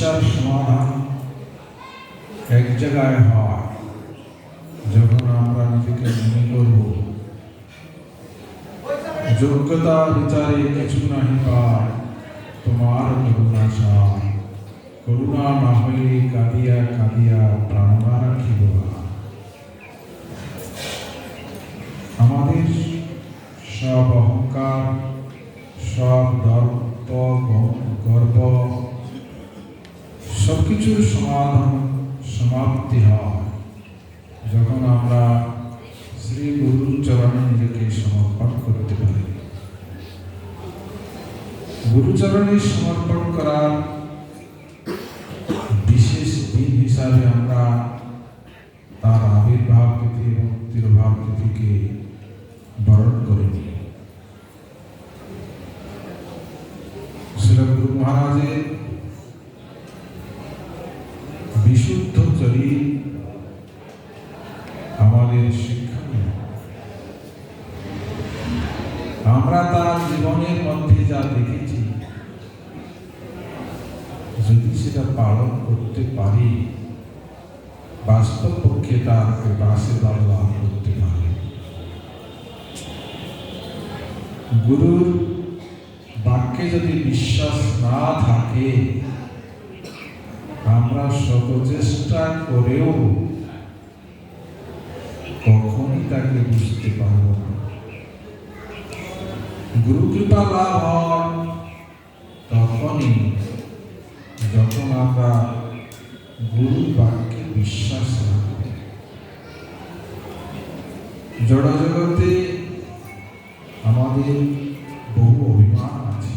সমস্যার সমাধান এক জায়গায় হয় যখন আমরা নিজেকে মনে করব যোগ্যতা বিচারে কিছু নাহি পায় তোমার করুণা সার, করুণা না হইলে কাঁদিয়া কাঁদিয়া প্রাণ রাখিব। আমাদের সব অহংকার, সব দর্প গর্ব সবকিছুর সমাপ্তি হয় যখন আমরা শ্রী গুরুর চরণে নিজেকে সমর্পণ করতে পারি। গুরুচরণে সমর্পণ করার বিশেষ দিন হিসাবে আমরা তার আবির্ভাব তিথি এবং তিরোভাব তিথিকে বরণ করে নিই। শ্রী গুরু মহারাজের বিশুদ্ধ চরিত আমাদের শিক্ষণীয়। আমরা তার জীবনের মধ্যে যা দেখেছি, যদি সেটা পালন করতে পারি, বাস্তব পক্ষে তার আশীর্বাদ লাভ করতে পারি। গুরুর বাক্যে যদি বিশ্বাস না থাকে, আমরা সচেষ্টা করেও কখনই তাকে বুঝতে পারব না। গুরু কৃপা লাভ হয় তখনই যখন আমরা গুরুর বাক্যে বিশ্বাস রাখব। জড় জগতে আমাদের বহু অভিমান আছে,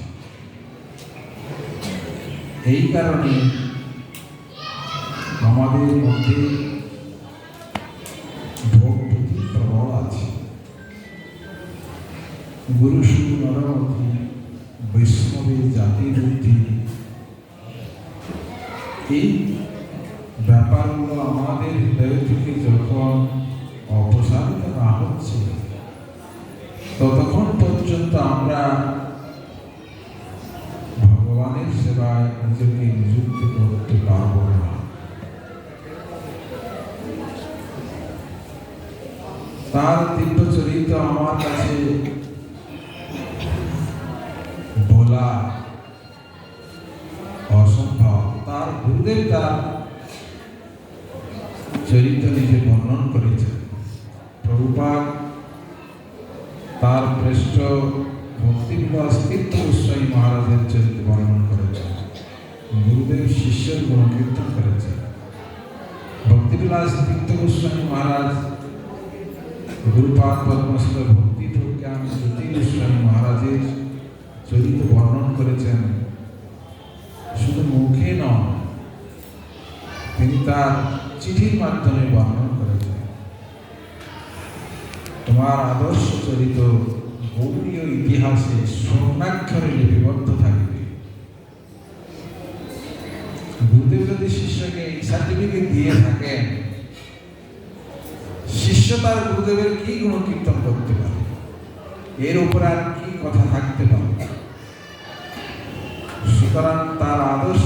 এই কারণে আমাদের মধ্যে ভোগবুদ্ধি প্রবল আছে। গুরু শুধু নরমতি, বৈষ্ণবের জাতি বুদ্ধি, এই ব্যাপারগুলো আমাদের হৃদয় থেকে যখন অপসারিত না হচ্ছে, ততক্ষণ পর্যন্ত আমরা ভগবানের সেবায় নিজেকে নিযুক্ত করতে পারব না। তার দিব্য চরিত্র আমার কাছে বলা অসম্ভব। তার গুরুদেব তার চরিত্র নিজে বর্ণন করেছেন। প্রভুপাদ তার শ্রেষ্ঠ ভক্তিবিলাস তীর্থ গোস্বামী মহারাজের চরিত্র বর্ণন করেছেন। গুরুদেব শিষ্যের গুণকীর্তন করেছেন। ভক্তিবিলাস তীর্থ গোস্বামী মহারাজ গুরুপাদ পদ্মশ্রী ভক্তি প্রজ্ঞান জ্যোতি গোস্বামী মহারাজের চরিত্র বর্ণন করেছেন। শুধু মুখে নয়, তিনি তার চিঠির মাধ্যমে বর্ণন করেছেন। তোমার আদর্শ চরিত্র গৌরীয় ইতিহাসে স্বর্ণাক্ষরে লিপিবদ্ধ থাকবে। গুরুদেব যদি শিষ্যকে এই সার্টিফিকেট দিয়ে থাকেন, শিষ্য তার গুরুদেবের কি গুণ কীর্তন করতে পারে, এর উপর আর কি কথা থাকতে পারে? সুতরাং তার আদর্শ